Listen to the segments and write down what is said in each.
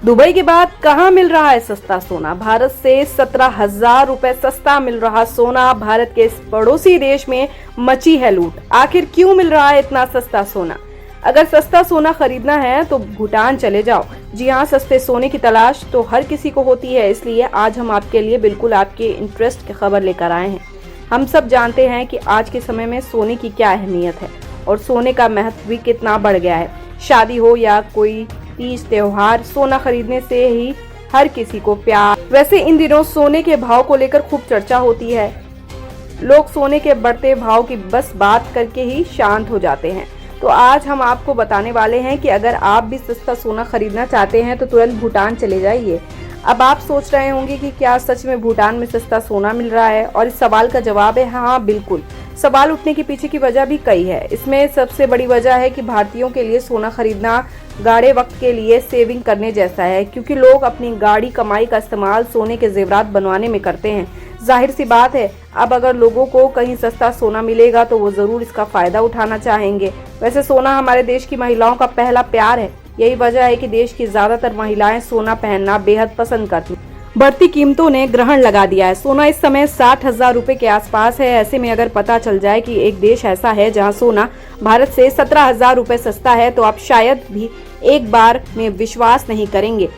Dubai के बाद कहां मिल रहा है सस्ता सोना? भारत से 17,000 रुपए सस्ता मिल रहा सोना। भारत के इस पड़ोसी देश में मची है लूट। आखिर क्यों मिल रहा है इतना सस्ता सोना? अगर सस्ता सोना खरीदना है तो भूटान चले जाओ। जी हाँ, सस्ते सोने की तलाश तो हर किसी को होती है, इसलिए आज हम आपके लिए बिल्कुल आपके इंटरेस्ट की खबर लेकर आए हैं। हम सब जानते हैं कि आज के समय में सोने की क्या अहमियत है और सोने का महत्व भी कितना बढ़ गया है। शादी हो या कोई तीज त्योहार, सोना खरीदने से ही हर किसी को प्यार। वैसे इन दिनों सोने के भाव को लेकर खूब चर्चा होती है। लोग सोने के बढ़ते भाव की बस बात करके ही शांत हो जाते हैं। तो आज हम आपको बताने वाले हैं कि अगर आप भी सस्ता सोना खरीदना चाहते हैं तो तुरंत भूटान चले जाइए। अब आप सोच रहे होंगे कि क्या सच में भूटान में सस्ता सोना मिल रहा है, और इस सवाल का जवाब है हाँ, बिल्कुल। सवाल उठने के पीछे की वजह भी कई है। इसमें सबसे बड़ी वजह है कि भारतीयों के लिए सोना खरीदना गाढ़े वक्त के लिए सेविंग करने जैसा है, क्योंकि लोग अपनी गाढ़ी कमाई का इस्तेमाल सोने के जेवरात बनवाने में करते हैं। जाहिर सी बात है, अब अगर लोगों को कहीं सस्ता सोना मिलेगा तो वो जरूर इसका फायदा उठाना चाहेंगे। वैसे सोना हमारे देश की महिलाओं का पहला प्यार है। यही वजह है कि देश की ज्यादातर महिलाएं सोना पहनना बेहद पसंद करती हैं। बढ़ती कीमतों ने ग्रहण लगा दिया है। सोना इस समय 60,000 रुपए के आसपास है। ऐसे में अगर पता चल जाए कि एक देश ऐसा है जहां सोना भारत से 17,000 रुपए सस्ता है तो आप शायद भी एक बार में विश्वास नहीं करेंगे।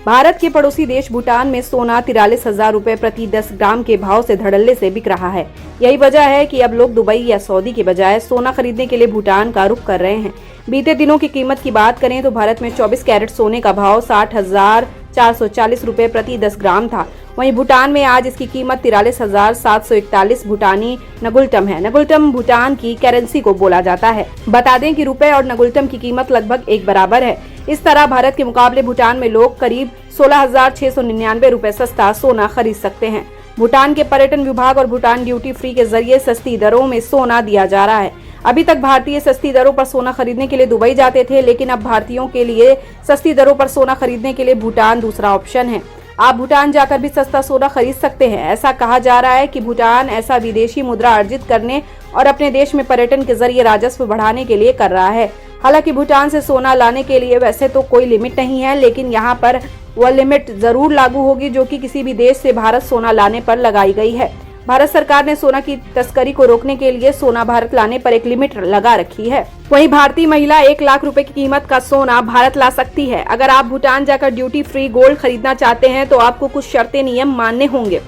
भारत के पड़ोसी देश भूटान में सोना 43,000 रुपए प्रति 10 ग्राम के भाव से धड़ल्ले से बिक रहा है। यही वजह है कि अब लोग दुबई या सऊदी के बजाय सोना खरीदने के लिए भूटान का रुख कर रहे हैं। बीते दिनों की कीमत की बात करें तो भारत में 24 कैरेट सोने का भाव 60,440 रुपए प्रति 10 ग्राम था। वहीं भूटान में आज इसकी कीमत 43,741 भूटानी नगुल्टम है। नगुल्टम भूटान की करेंसी को बोला जाता है। बता दें कि रुपए और नगुल्टम की कीमत लगभग एक बराबर है। इस तरह भारत के मुकाबले भूटान में लोग करीब 16,699 रुपए सस्ता सोना खरीद सकते हैं। भूटान के पर्यटन विभाग और भूटान ड्यूटी फ्री के जरिए सस्ती दरों में सोना दिया जा रहा है। अभी तक भारतीय सस्ती दरों पर सोना खरीदने के लिए दुबई जाते थे, लेकिन अब भारतीयों के लिए सस्ती दरों पर सोना खरीदने के लिए भूटान दूसरा ऑप्शन है। आप भूटान जाकर भी सस्ता सोना खरीद सकते हैं। ऐसा कहा जा रहा है कि भूटान ऐसा विदेशी मुद्रा अर्जित करने और अपने देश में पर्यटन के जरिए राजस्व बढ़ाने के लिए कर रहा है। हालांकि भूटान से सोना लाने के लिए वैसे तो कोई लिमिट नहीं है, लेकिन यहाँ पर वह लिमिट जरूर लागू होगी जो कि किसी भी देश से भारत सोना लाने पर लगाई गई है। भारत सरकार ने सोना की तस्करी को रोकने के लिए सोना भारत लाने पर एक लिमिट लगा रखी है। वहीं भारतीय महिला 1 लाख रुपए की कीमत का सोना भारत ला सकती है। अगर आप भूटान जाकर ड्यूटी फ्री गोल्ड खरीदना चाहते हैं तो आपको कुछ शर्तें नियम मानने होंगे।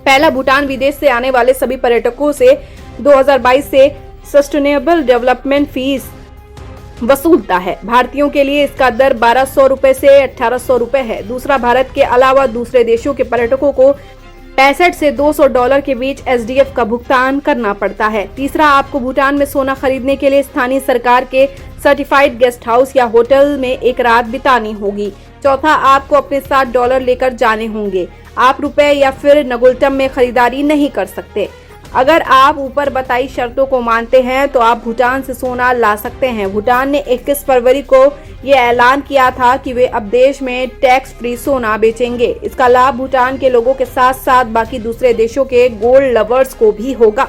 पहला, भूटान विदेश से आने वाले सभी पर्यटकों से 2022 से सस्टेनेबल डेवलपमेंट फीस वसूलता है। भारतीयों के लिए इसका दर 1,200 रुपए से 1,800 रुपए है। दूसरा, भारत के अलावा दूसरे देशों के पर्यटकों को 65 से $200 के बीच SDF का भुगतान करना पड़ता है। तीसरा, आपको भूटान में सोना खरीदने के लिए स्थानीय सरकार के सर्टिफाइड गेस्ट हाउस या होटल में एक रात बितानी होगी। चौथा, आपको अपने साथ डॉलर लेकर जाने होंगे। आप रुपए या फिर नगुल्टम में खरीदारी नहीं कर सकते। अगर आप ऊपर बताई शर्तों को मानते हैं तो आप भूटान से सोना ला सकते हैं। भूटान ने 21 फरवरी को ये ऐलान किया था कि वे अब देश में टैक्स फ्री सोना बेचेंगे। इसका लाभ भूटान के लोगों के साथ साथ बाकी दूसरे देशों के गोल्ड लवर्स को भी होगा।